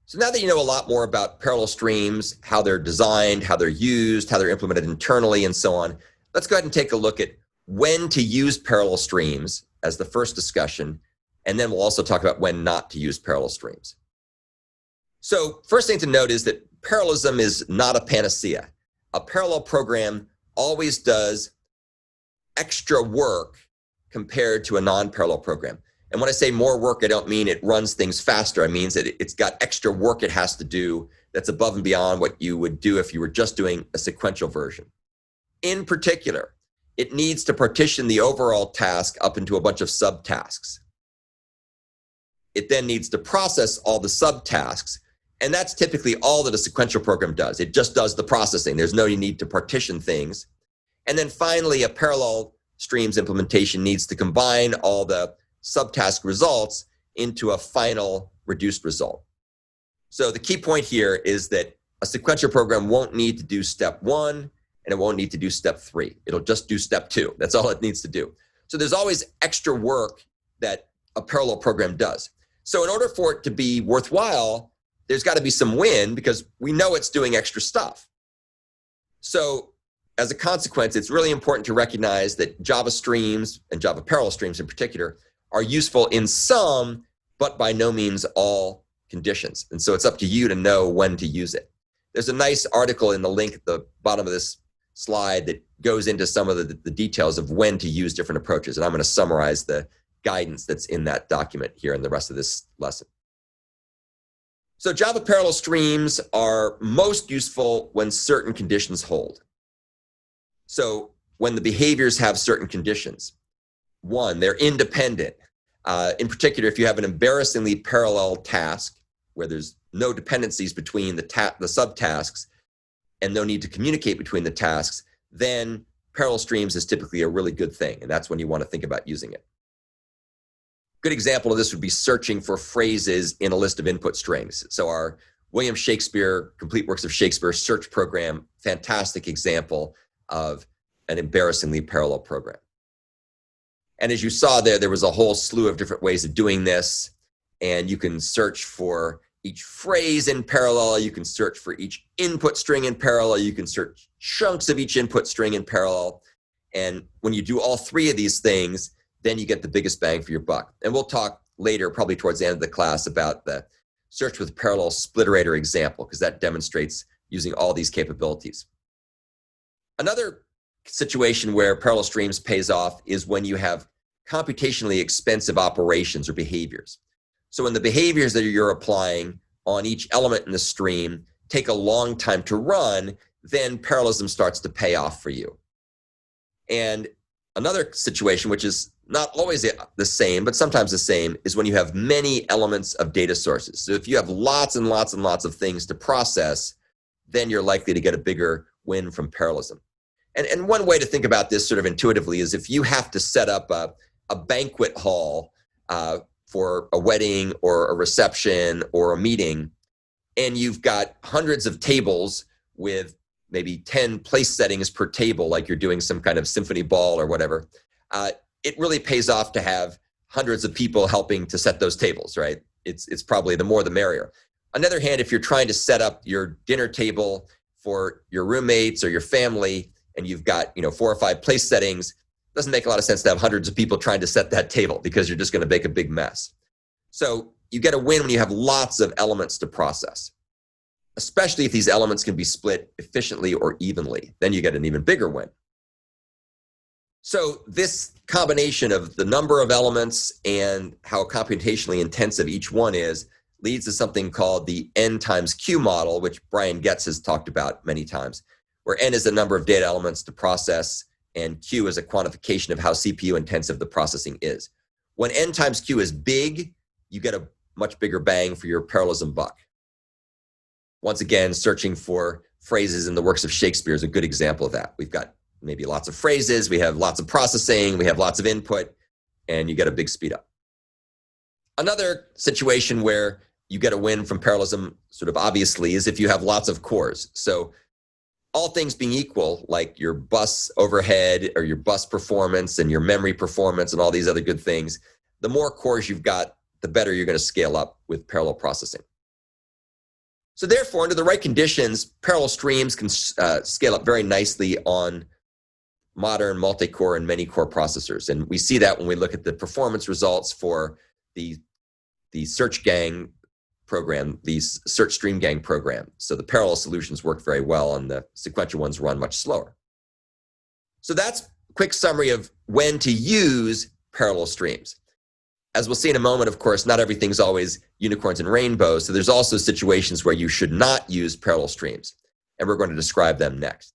So now that you know a lot more about parallel streams, how they're designed, how they're used, how they're implemented internally, and so on, let's go ahead and take a look at when to use parallel streams as the first discussion, and then we'll also talk about when not to use parallel streams. So first thing to note is that parallelism is not a panacea. A parallel program always does extra work compared to a non-parallel program. And when I say more work, I don't mean it runs things faster. I mean that it's got extra work it has to do that's above and beyond what you would do if you were just doing a sequential version. In particular, it needs to partition the overall task up into a bunch of subtasks. It then needs to process all the subtasks, and that's typically all that a sequential program does. It just does the processing. There's no need to partition things. And then finally, a parallel streams implementation needs to combine all the subtask results into a final reduced result. So the key point here is that a sequential program won't need to do step 1 and it won't need to do step 3. It'll just do step 2. That's all it needs to do. So there's always extra work that a parallel program does. So in order for it to be worthwhile, there's got to be some win because we know it's doing extra stuff. So as a consequence, it's really important to recognize that Java streams and Java parallel streams in particular are useful in some, but by no means all conditions. And so it's up to you to know when to use it. There's a nice article in the link at the bottom of this slide that goes into some of the details of when to use different approaches. And I'm going to summarize the guidance that's in that document here in the rest of this lesson. So Java parallel streams are most useful when certain conditions hold. So when the behaviors have certain conditions. 1, they're independent. In particular, if you have an embarrassingly parallel task where there's no dependencies between the subtasks and no need to communicate between the tasks, then parallel streams is typically a really good thing, and that's when you want to think about using it. Good example of this would be searching for phrases in a list of input strings. So our William Shakespeare, Complete Works of Shakespeare search program, fantastic example of an embarrassingly parallel program. And as you saw there was a whole slew of different ways of doing this. And you can search for each phrase in parallel. You can search for each input string in parallel. You can search chunks of each input string in parallel. And when you do all 3 of these things, then you get the biggest bang for your buck. And we'll talk later, probably towards the end of the class, about the search with parallel splitterator example, because that demonstrates using all these capabilities. Another situation where parallel streams pays off is when you have computationally expensive operations or behaviors. So when the behaviors that you're applying on each element in the stream take a long time to run, then parallelism starts to pay off for you. And another situation, which is not always the same, but sometimes the same, is when you have many elements of data sources. So if you have lots and lots and lots of things to process, then you're likely to get a bigger win from parallelism. And one way to think about this sort of intuitively is if you have to set up a banquet hall for a wedding or a reception or a meeting, and you've got hundreds of tables with maybe 10 place settings per table, like you're doing some kind of symphony ball or whatever, it really pays off to have hundreds of people helping to set those tables, right? It's probably the more the merrier. On the other hand, if you're trying to set up your dinner table for your roommates or your family, and you've got 4 or 5 place settings, it doesn't make a lot of sense to have hundreds of people trying to set that table because you're just going to make a big mess. So you get a win when you have lots of elements to process, especially if these elements can be split efficiently or evenly. Then you get an even bigger win. So this combination of the number of elements and how computationally intensive each one is leads to something called the N times Q model, which Brian Getz has talked about many times, where N is the number of data elements to process and Q is a quantification of how CPU intensive the processing is. When N times Q is big, you get a much bigger bang for your parallelism buck. Once again, searching for phrases in the works of Shakespeare is a good example of that. We've got maybe lots of phrases, we have lots of processing, we have lots of input, and you get a big speed up. Another situation where you get a win from parallelism, sort of obviously, is if you have lots of cores. So all things being equal, like your bus overhead or your bus performance and your memory performance and all these other good things, the more cores you've got, the better you're going to scale up with parallel processing. So therefore, under the right conditions, parallel streams can scale up very nicely on modern multi-core and many-core processors. And we see that when we look at the performance results for the search gang program, the search stream gang program. So the parallel solutions work very well and the sequential ones run much slower. So that's a quick summary of when to use parallel streams. As we'll see in a moment, of course, not everything's always unicorns and rainbows. So there's also situations where you should not use parallel streams. And we're going to describe them next.